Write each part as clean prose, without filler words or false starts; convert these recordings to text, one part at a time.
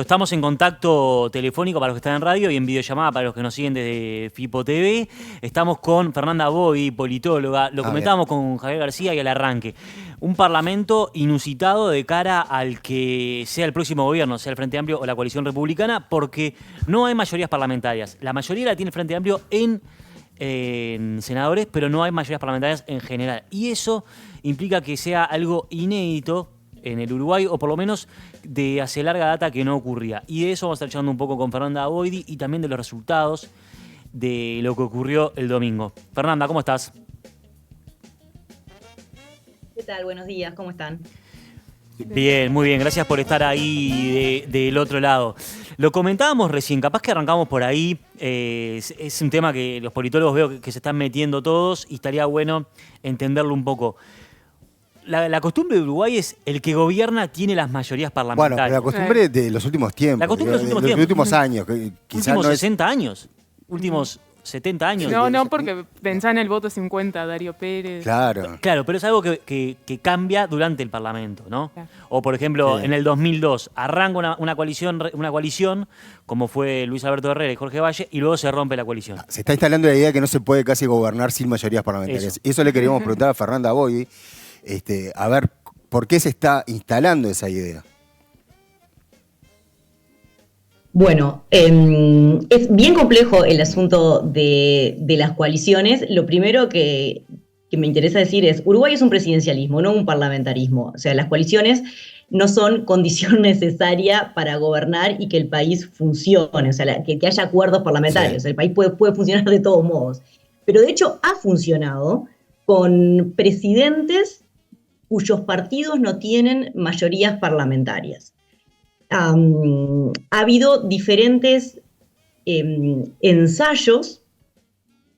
Estamos en contacto telefónico para los que están en radio y en videollamada para los que nos siguen desde Fipo TV. Estamos con Fernanda Boy, politóloga. Lo comentábamos con Javier García y al arranque. Un parlamento inusitado de cara al que sea el próximo gobierno, sea el Frente Amplio o la coalición republicana, porque no hay mayorías parlamentarias. La mayoría la tiene el Frente Amplio en senadores, pero no hay mayorías parlamentarias en general. Y eso implica que sea algo inédito en el Uruguay, o por lo menos de hace larga data que no ocurría. Y de eso vamos a estar charlando un poco con Fernanda Boidi y también de los resultados de lo que ocurrió el domingo. Fernanda, ¿cómo estás? ¿Qué tal? Buenos días, ¿cómo están? Bien, muy bien, gracias por estar ahí del otro lado. Lo comentábamos recién, capaz que arrancamos por ahí. Es un tema que los politólogos veo que se están metiendo todos y estaría bueno entenderlo un poco. La costumbre de Uruguay es el que gobierna tiene las mayorías parlamentarias. Bueno, pero la costumbre de los últimos tiempos. La costumbre de los últimos últimos años. Quizás últimos 60 años. Últimos 70 años. No, porque pensá en el voto 50, Darío Pérez. Claro, pero es algo que cambia durante el Parlamento, ¿no? Claro. O, por ejemplo, Sí. en el 2002 arranca una coalición, como fue Luis Alberto Herrera y Jorge Valle, y luego se rompe la coalición. se está instalando la idea de que no se puede casi gobernar sin mayorías parlamentarias. Eso le queríamos preguntar a Fernanda Boy, a ver, ¿por qué se está instalando esa idea? Bueno, es bien complejo el asunto de las coaliciones. Lo primero que me interesa decir es, Uruguay es un presidencialismo, no un parlamentarismo. O sea, las coaliciones no son condición necesaria para gobernar y que el país funcione, o sea, que haya acuerdos parlamentarios. Sí. El país puede funcionar de todos modos. Pero de hecho ha funcionado con presidentes cuyos partidos no tienen mayorías parlamentarias. Ha habido diferentes ensayos,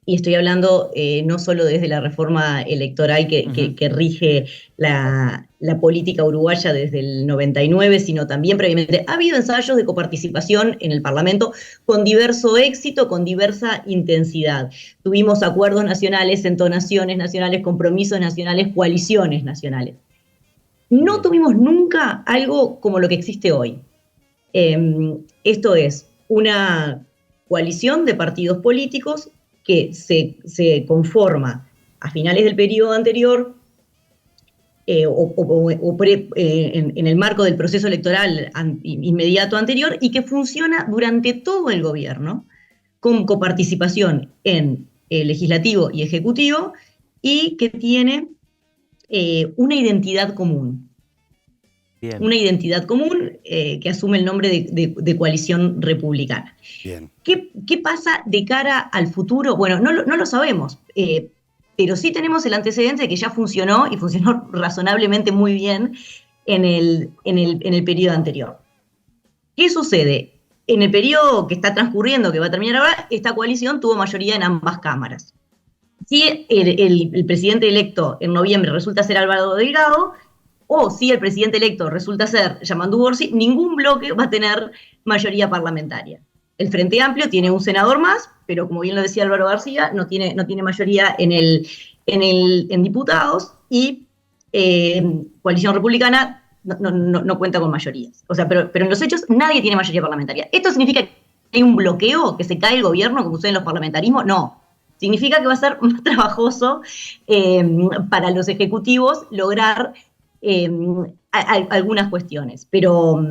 y estoy hablando no solo desde la reforma electoral que rige la política uruguaya desde el 99, sino también previamente. Ha habido ensayos de coparticipación en el Parlamento con diverso éxito, con diversa intensidad. Tuvimos acuerdos nacionales, entonaciones nacionales, compromisos nacionales, coaliciones nacionales. No tuvimos nunca algo como lo que existe hoy. Esto es una coalición de partidos políticos que se conforma a finales del periodo anterior en el marco del proceso electoral inmediato anterior y que funciona durante todo el gobierno con coparticipación en legislativo y ejecutivo y que tiene una identidad común. Bien. Una identidad común que asume el nombre de coalición republicana. Bien. ¿Qué pasa de cara al futuro? Bueno, no lo sabemos, pero sí tenemos el antecedente de que ya funcionó y funcionó razonablemente muy bien en el periodo anterior. ¿Qué sucede? En el periodo que está transcurriendo, que va a terminar ahora, esta coalición tuvo mayoría en ambas cámaras. Si el presidente electo en noviembre resulta ser Álvaro Delgado, o si el presidente electo resulta ser Yamandu Orsi, ningún bloque va a tener mayoría parlamentaria. El Frente Amplio tiene un senador más, pero como bien lo decía Álvaro García, no tiene mayoría en diputados, y Coalición Republicana no cuenta con mayorías. O sea, pero en los hechos nadie tiene mayoría parlamentaria. ¿Esto significa que hay un bloqueo, que se cae el gobierno, como sucede en los parlamentarismos? No. Significa que va a ser más trabajoso para los ejecutivos lograr algunas cuestiones, pero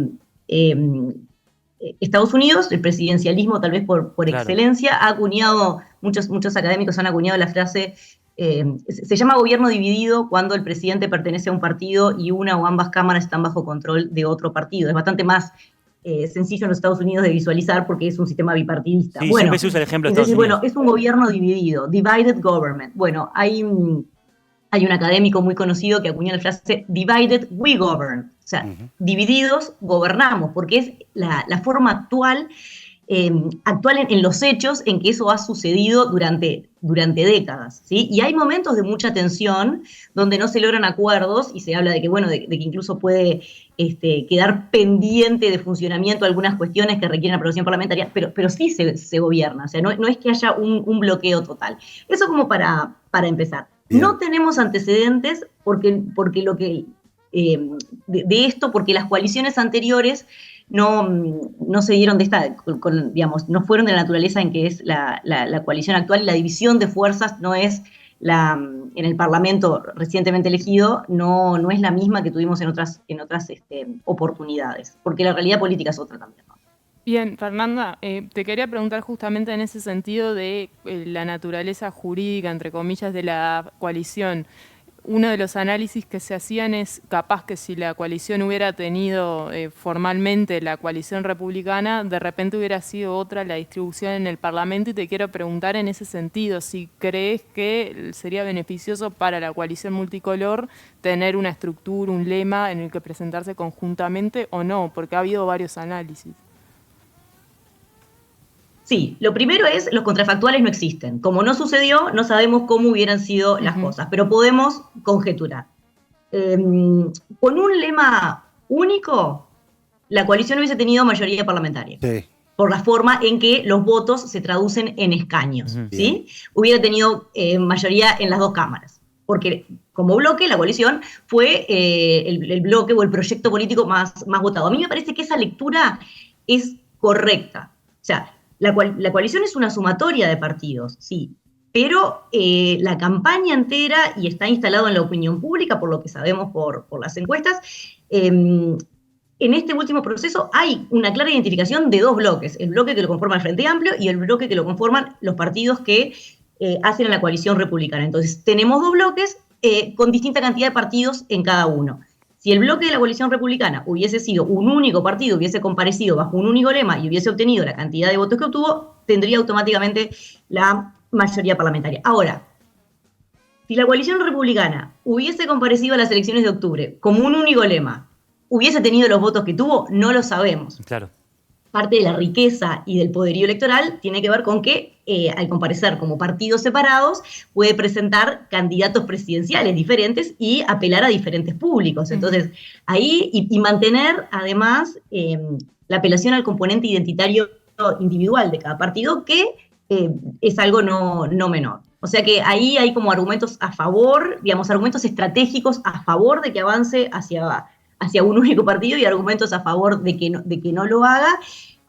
Estados Unidos, el presidencialismo tal vez por excelencia, ha acuñado, muchos académicos han acuñado la frase, se llama gobierno dividido cuando el presidente pertenece a un partido y una o ambas cámaras están bajo control de otro partido. Es bastante más sencillo en los Estados Unidos de visualizar porque es un sistema bipartidista. Sí, siempre se usa el ejemplo de Estados Unidos. Bueno, es un gobierno dividido, divided government. Bueno, hay un académico muy conocido que acuñó la frase divided we govern, o sea, divididos gobernamos, porque es la forma actual en los hechos en que eso ha sucedido durante décadas, ¿sí? Y hay momentos de mucha tensión donde no se logran acuerdos y se habla de que, bueno, de que incluso puede quedar pendiente de funcionamiento algunas cuestiones que requieren aprobación parlamentaria, pero sí se gobierna, o sea, no es que haya un bloqueo total. Eso como para empezar. Bien. No tenemos antecedentes porque lo que de esto, porque las coaliciones anteriores no se dieron de esta, digamos, no fueron de la naturaleza en que es la coalición actual, y la división de fuerzas no es en el Parlamento recientemente elegido, no es la misma que tuvimos en otras oportunidades, porque la realidad política es otra también, ¿no? Bien, Fernanda, te quería preguntar justamente en ese sentido de la naturaleza jurídica, entre comillas, de la coalición. Uno de los análisis que se hacían es capaz que si la coalición hubiera tenido formalmente la coalición republicana, de repente hubiera sido otra la distribución en el Parlamento, y te quiero preguntar en ese sentido, si crees que sería beneficioso para la coalición multicolor tener una estructura, un lema en el que presentarse conjuntamente o no, porque ha habido varios análisis. Sí, lo primero es, los contrafactuales no existen. Como no sucedió, no sabemos cómo hubieran sido las cosas, pero podemos conjeturar. Con un lema único, la coalición hubiese tenido mayoría parlamentaria. Sí. Por la forma en que los votos se traducen en escaños, ¿sí? Hubiera tenido mayoría en las dos cámaras. Porque como bloque, la coalición fue el bloque o el proyecto político más votado. A mí me parece que esa lectura es correcta. O sea, la coalición es una sumatoria de partidos, sí, pero la campaña entera, y está instalado en la opinión pública, por lo que sabemos por las encuestas, en este último proceso hay una clara identificación de dos bloques, el bloque que lo conforma el Frente Amplio y el bloque que lo conforman los partidos que hacen a la coalición republicana. Entonces, tenemos dos bloques con distinta cantidad de partidos en cada uno. Si el bloque de la coalición republicana hubiese sido un único partido, hubiese comparecido bajo un único lema y hubiese obtenido la cantidad de votos que obtuvo, tendría automáticamente la mayoría parlamentaria. Ahora, si la coalición republicana hubiese comparecido a las elecciones de octubre como un único lema, ¿hubiese tenido los votos que tuvo? No lo sabemos. Claro. Parte de la riqueza y del poderío electoral tiene que ver con que al comparecer como partidos separados puede presentar candidatos presidenciales diferentes y apelar a diferentes públicos. Entonces, ahí, y mantener además la apelación al componente identitario individual de cada partido, que es algo no menor. O sea que ahí hay como argumentos a favor, digamos, argumentos estratégicos a favor de que avance hacia un único partido y argumentos a favor de que no lo haga.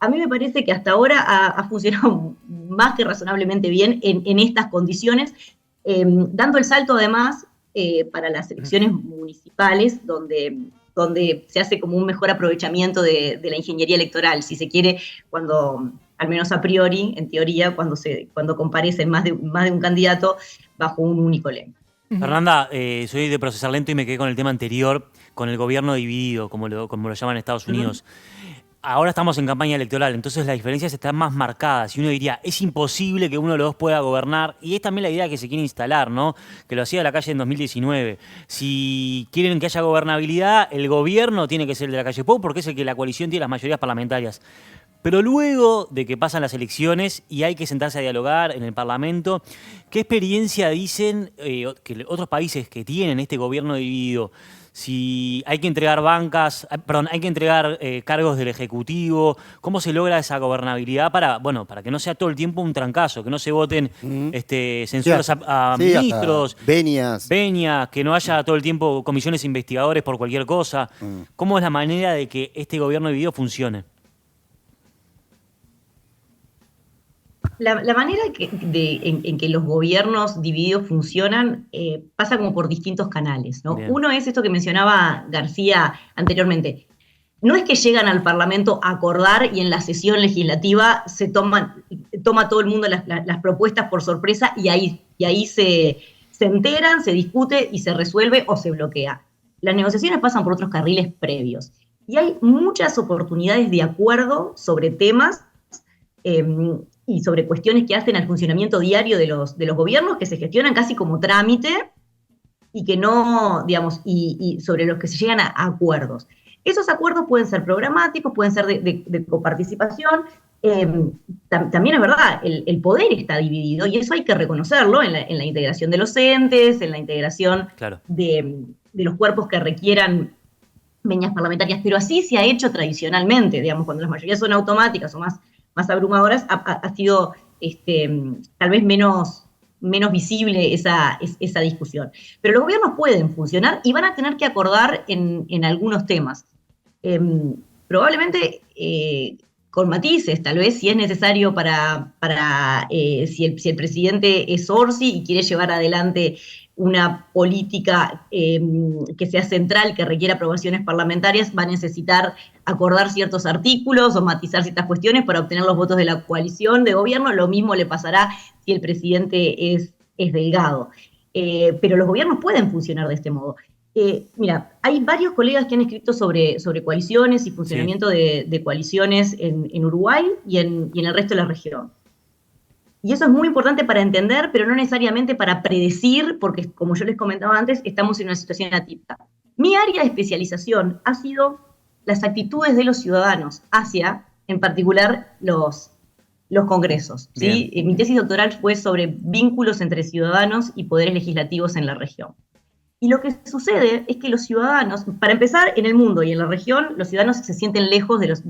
A mí me parece que hasta ahora ha funcionado más que razonablemente bien en estas condiciones, dando el salto además para las elecciones municipales, donde se hace como un mejor aprovechamiento de la ingeniería electoral, si se quiere, cuando, al menos a priori, en teoría, cuando comparecen más de un candidato bajo un único lema. Fernanda, soy de procesar lento y me quedé con el tema anterior, con el gobierno dividido, como lo llaman en Estados Unidos. Ahora estamos en campaña electoral, entonces las diferencias están más marcadas y uno diría, es imposible que uno de los dos pueda gobernar, y es también la idea que se quiere instalar, ¿no? Que lo hacía la calle en 2019. Si quieren que haya gobernabilidad, el gobierno tiene que ser el de la calle Pou, porque es el que la coalición tiene las mayorías parlamentarias. Pero luego de que pasan las elecciones y hay que sentarse a dialogar en el Parlamento, ¿qué experiencia dicen que otros países que tienen este gobierno dividido? Si hay que entregar hay que entregar cargos del Ejecutivo, ¿cómo se logra esa gobernabilidad para que no sea todo el tiempo un trancazo, que no se voten censuras a ministros, venias, que no haya todo el tiempo comisiones investigadores por cualquier cosa? ¿Cómo es la manera de que este gobierno dividido funcione? La manera en que los gobiernos divididos funcionan pasa como por distintos canales, ¿no? Uno es esto que mencionaba García anteriormente. No es que llegan al Parlamento a acordar y en la sesión legislativa se toma todo el mundo las propuestas por sorpresa y ahí se enteran, se discute y se resuelve o se bloquea. Las negociaciones pasan por otros carriles previos. Y hay muchas oportunidades de acuerdo sobre temas y sobre cuestiones que hacen al funcionamiento diario de los gobiernos, que se gestionan casi como trámite y que no, digamos, y sobre los que se llegan a acuerdos. Esos acuerdos pueden ser programáticos, pueden ser de coparticipación. También es verdad, el poder está dividido y eso hay que reconocerlo en la integración de los entes, en la integración de los cuerpos que requieran venias parlamentarias, pero así se ha hecho tradicionalmente, digamos, cuando las mayorías son automáticas o más abrumadoras, ha sido tal vez menos visible esa discusión. Pero los gobiernos pueden funcionar y van a tener que acordar en algunos temas. probablemente con matices, tal vez si es necesario si el presidente es Orsi y quiere llevar adelante una política que sea central, que requiera aprobaciones parlamentarias, va a necesitar acordar ciertos artículos o matizar ciertas cuestiones para obtener los votos de la coalición de gobierno. Lo mismo le pasará si el presidente es Delgado. Pero los gobiernos pueden funcionar de este modo. Mira, hay varios colegas que han escrito sobre coaliciones y funcionamiento de coaliciones en Uruguay y en el resto de la región. Y eso es muy importante para entender, pero no necesariamente para predecir, porque como yo les comentaba antes, estamos en una situación atípica. Mi área de especialización ha sido las actitudes de los ciudadanos hacia, en particular, los congresos. ¿Sí? Mi tesis doctoral fue sobre vínculos entre ciudadanos y poderes legislativos en la región. Y lo que sucede es que los ciudadanos, para empezar, en el mundo y en la región, los ciudadanos se sienten lejos de las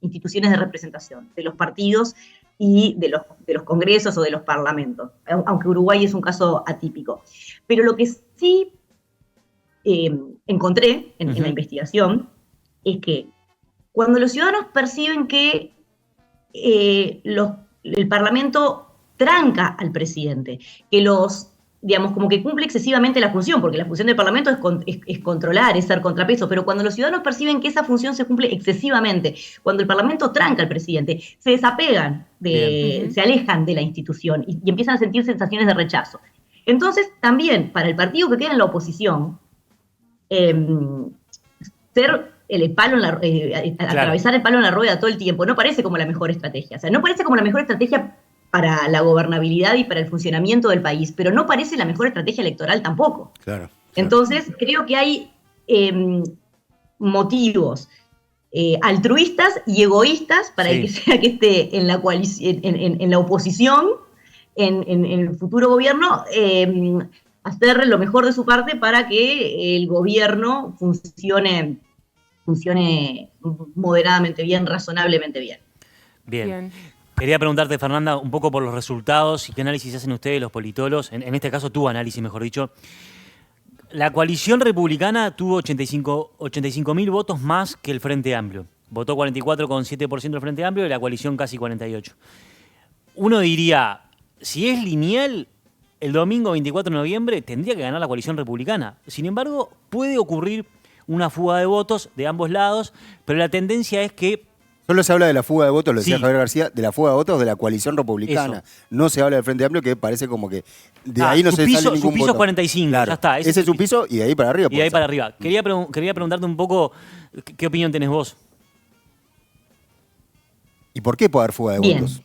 instituciones de representación, de los partidos y de los congresos o de los parlamentos, aunque Uruguay es un caso atípico. Pero lo que sí encontré en la investigación es que cuando los ciudadanos perciben que el Parlamento tranca al presidente, que como que cumple excesivamente la función, porque la función del Parlamento es controlar, es ser contrapeso, pero cuando los ciudadanos perciben que esa función se cumple excesivamente, cuando el Parlamento tranca al presidente, se desapegan, se alejan de la institución y empiezan a sentir sensaciones de rechazo. Entonces, también, para el partido que queda en la oposición, atravesar el palo en la rueda todo el tiempo no parece como la mejor estrategia. O sea, no parece como la mejor estrategia para la gobernabilidad y para el funcionamiento del país, pero no parece la mejor estrategia electoral tampoco. Claro. Entonces, creo que hay motivos altruistas y egoístas para el que sea que esté en la coalición, en la oposición, en el futuro gobierno, hacer lo mejor de su parte para que el gobierno funcione moderadamente bien, razonablemente bien. Bien. Quería preguntarte, Fernanda, un poco por los resultados y qué análisis hacen ustedes, los politólogos, en este caso tu análisis, mejor dicho. La coalición republicana tuvo 85.000 votos más que el Frente Amplio. Votó 44,7% el Frente Amplio y la coalición casi 48%. Uno diría, si es lineal, el domingo 24 de noviembre tendría que ganar la coalición republicana. Sin embargo, puede ocurrir una fuga de votos de ambos lados, pero la tendencia es que solo se habla de la fuga de votos, lo decía Javier García, de la fuga de votos de la coalición republicana. Eso. No se habla del Frente Amplio, que parece como que de ahí no se sale ningún voto. Su piso es 45, claro, ya está. Ese es su piso y de ahí para arriba. Y de ahí para arriba. Quería preguntarte un poco, ¿qué opinión tenés vos? ¿Y por qué puede haber fuga de votos?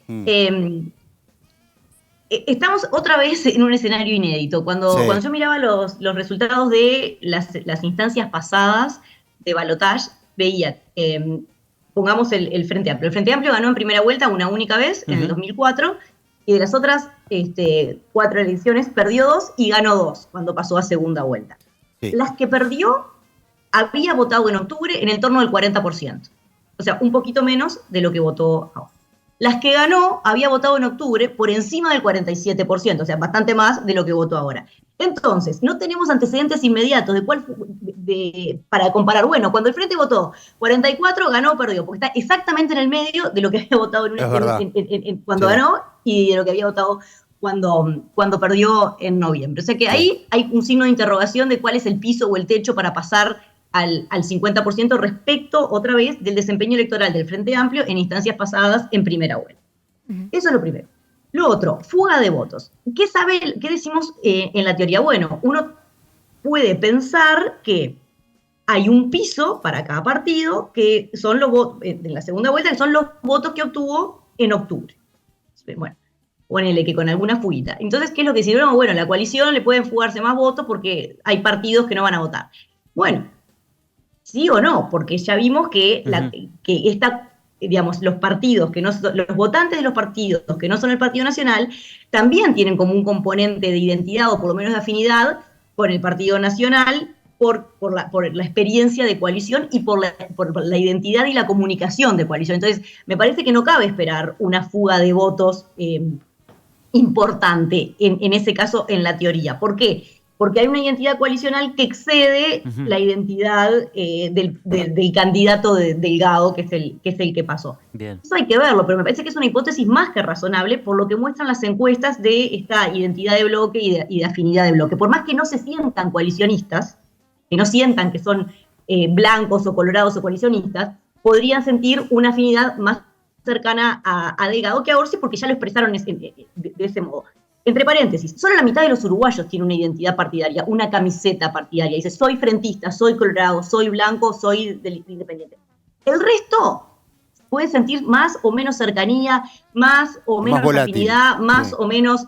Estamos otra vez en un escenario inédito. Cuando yo miraba los resultados de las instancias pasadas de balotaje, veía... pongamos el Frente Amplio. El Frente Amplio ganó en primera vuelta una única vez, en el 2004, y de las otras 4 elecciones perdió 2 y ganó 2 cuando pasó a segunda vuelta. Sí. Las que perdió había votado en octubre en el torno del 40%. O sea, un poquito menos de lo que votó ahora. Las que ganó había votado en octubre por encima del 47%, o sea, bastante más de lo que votó ahora. Entonces, no tenemos antecedentes inmediatos para comparar. Bueno, cuando el Frente votó 44, ganó o perdió, porque está exactamente en el medio de lo que había votado cuando ganó y de lo que había votado cuando perdió en noviembre. O sea que ahí hay un signo de interrogación de cuál es el piso o el techo para pasar al 50% respecto, otra vez, del desempeño electoral del Frente Amplio en instancias pasadas en primera vuelta. Eso es lo primero. Lo otro, fuga de votos. ¿Qué decimos en la teoría? Bueno, uno puede pensar que hay un piso para cada partido que son los votos, en la segunda vuelta, que son los votos que obtuvo en octubre. Bueno, ponele que con alguna fuguita. Entonces, ¿qué es lo que dice? Bueno, la coalición le pueden fugarse más votos porque hay partidos que no van a votar. Bueno, sí o no, porque ya vimos que los partidos que no son, los votantes de los partidos que no son el Partido Nacional también tienen como un componente de identidad o por lo menos de afinidad con el Partido Nacional por la experiencia de coalición y por la identidad y la comunicación de coalición. Entonces, me parece que no cabe esperar una fuga de votos importante en ese caso en la teoría. ¿Por qué? porque hay una identidad coalicional que excede la identidad del candidato Delgado, que es el que pasó. Bien. Eso hay que verlo, pero me parece que es una hipótesis más que razonable por lo que muestran las encuestas de esta identidad de bloque y de afinidad de bloque. Por más que no se sientan coalicionistas, que no sientan que son blancos o colorados o coalicionistas, podrían sentir una afinidad más cercana a Delgado que a Orsi, porque ya lo expresaron de ese modo. Entre paréntesis, solo la mitad de los uruguayos tiene una identidad partidaria, una camiseta partidaria. Dice, soy frentista, soy colorado, soy blanco, soy independiente. El resto puede sentir más o menos cercanía, más o menos afinidad, más o menos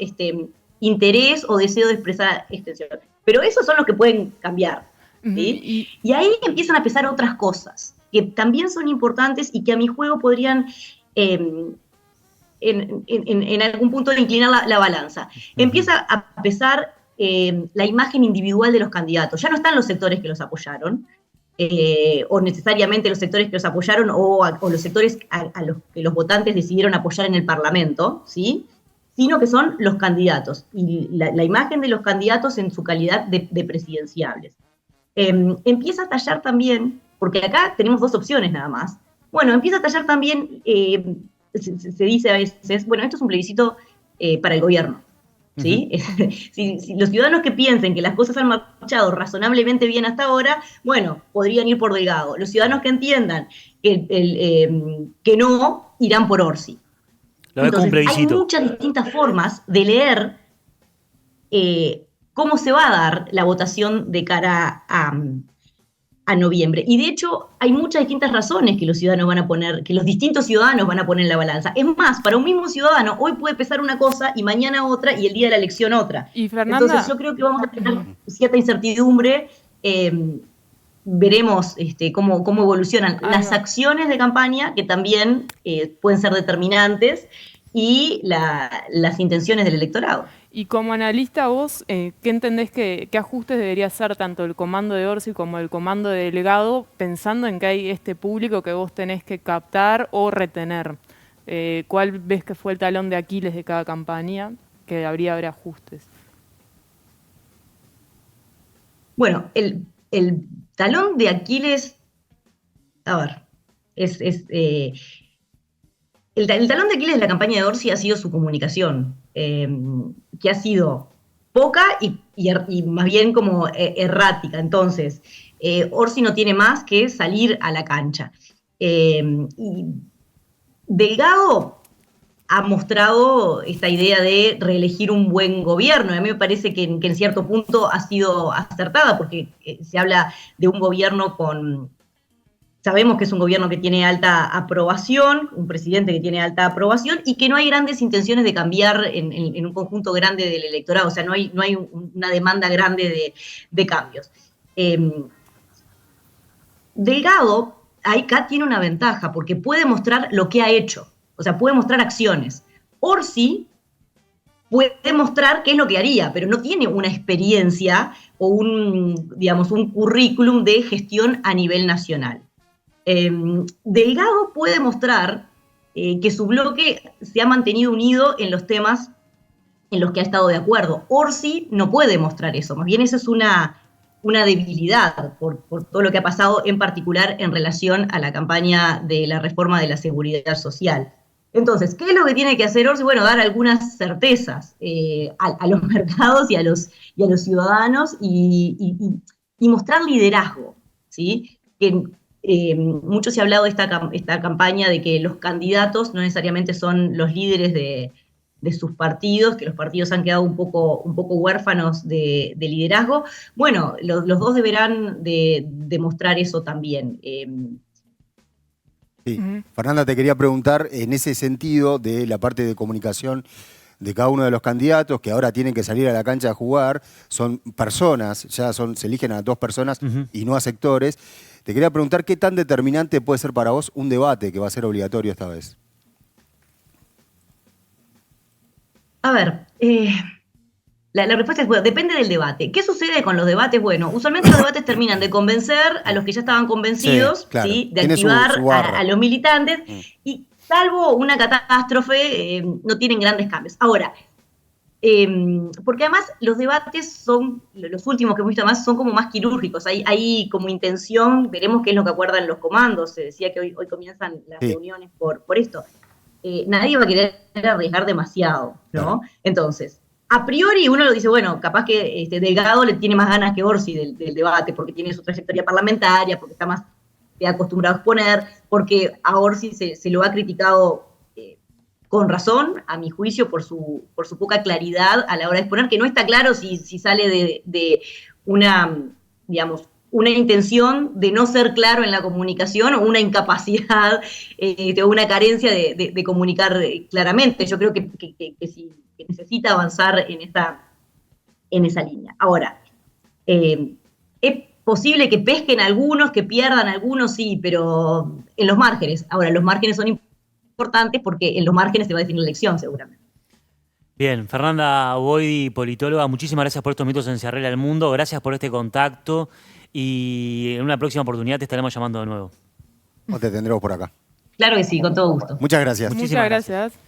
interés o deseo de expresar extensión. Pero esos son los que pueden cambiar. ¿Sí? Y ahí empiezan a pesar otras cosas, que también son importantes y que a mi juego podrían... En algún punto de inclinar la balanza. Empieza a pesar la imagen individual de los candidatos. Ya no están los sectores que los apoyaron, o necesariamente los sectores que los apoyaron, o los sectores a los que los votantes decidieron apoyar en el Parlamento, ¿sí? Sino que son los candidatos, y la imagen de los candidatos en su calidad de presidenciables. Empieza a tallar también, porque acá tenemos dos opciones nada más, bueno, empieza a tallar también... Se dice a veces, bueno, esto es un plebiscito para el gobierno, ¿sí? Si los ciudadanos que piensen que las cosas han marchado razonablemente bien hasta ahora, bueno, podrían ir por Delgado. Los ciudadanos que entiendan que no, irán por Orsi. Entonces, hay muchas distintas formas de leer cómo se va a dar la votación de cara a noviembre. Y de hecho, hay muchas distintas razones que los ciudadanos van a poner, que los distintos ciudadanos van a poner en la balanza. Es más, para un mismo ciudadano, hoy puede pesar una cosa y mañana otra y el día de la elección otra. Y Fernanda, entonces yo creo que vamos a tener cierta incertidumbre. Veremos cómo evolucionan las acciones de campaña, que también pueden ser determinantes, y las intenciones del electorado. Y como analista vos, ¿qué entendés qué ajustes debería hacer tanto el comando de Orsi como el comando de Delgado, pensando en que hay este público que vos tenés que captar o retener? ¿Cuál ves que fue el talón de Aquiles de cada campaña que habría haber ajustes? Bueno, el talón de Aquiles, a ver, el talón de Aquiles de la campaña de Orsi ha sido su comunicación, que ha sido poca y más bien como errática. Entonces, Orsi no tiene más que salir a la cancha. Y Delgado ha mostrado esta idea de reelegir un buen gobierno. A mí me parece que en cierto punto ha sido acertada, porque se habla de un gobierno sabemos que es un gobierno que tiene alta aprobación, un presidente que tiene alta aprobación, y que no hay grandes intenciones de cambiar en un conjunto grande del electorado. O sea, no hay una demanda grande de cambios. Delgado, acá tiene una ventaja, porque puede mostrar lo que ha hecho. O sea, puede mostrar acciones. Orsi puede mostrar qué es lo que haría, pero no tiene una experiencia o un currículum de gestión a nivel nacional. Delgado puede mostrar que su bloque se ha mantenido unido en los temas en los que ha estado de acuerdo. Orsi no puede mostrar eso, más bien eso es una debilidad por todo lo que ha pasado, en particular en relación a la campaña de la reforma de la seguridad social. Entonces, ¿qué es lo que tiene que hacer Orsi? Bueno, dar algunas certezas a los mercados y a los ciudadanos y mostrar liderazgo, ¿sí? Mucho se ha hablado de esta campaña de que los candidatos no necesariamente son los líderes de sus partidos, que los partidos han quedado un poco huérfanos de liderazgo. Bueno, los dos deberán demostrar eso también. Sí. Fernanda, te quería preguntar, en ese sentido de la parte de comunicación de cada uno de los candidatos, que ahora tienen que salir a la cancha a jugar, son personas, se eligen a 2 personas y no a sectores. Te quería preguntar qué tan determinante puede ser para vos un debate que va a ser obligatorio esta vez. A ver, la respuesta es, bueno, depende del debate. ¿Qué sucede con los debates? Bueno, usualmente los debates terminan de convencer a los que ya estaban convencidos, sí, claro. ¿sí? De activar a los militantes, y salvo una catástrofe, no tienen grandes cambios. Ahora, Porque además los debates son, los últimos que hemos visto además, son como más quirúrgicos, hay como intención, veremos qué es lo que acuerdan los comandos, se decía que hoy comienzan las reuniones por esto. Nadie va a querer arriesgar demasiado, ¿no? Claro. Entonces, a priori uno lo dice, bueno, capaz que Delgado le tiene más ganas que Orsi del debate, porque tiene su trayectoria parlamentaria, porque está más acostumbrado a exponer, porque a Orsi se lo ha criticado con razón, a mi juicio, por su poca claridad a la hora de exponer, que no está claro si sale de una, digamos, una intención de no ser claro en la comunicación o una incapacidad o una carencia de comunicar claramente. Yo creo que necesita avanzar en esa línea. Ahora, es posible que pesquen algunos, que pierdan algunos, sí, pero en los márgenes. Ahora, los márgenes son importantes porque en los márgenes se va a definir la elección, seguramente. Bien, Fernanda Boidi, politóloga, muchísimas gracias por estos minutos en Se Arregla el Mundo, gracias por este contacto y en una próxima oportunidad te estaremos llamando de nuevo. O te tendremos por acá. Claro que sí, con todo gusto. Muchas gracias. Muchísimas Muchas gracias.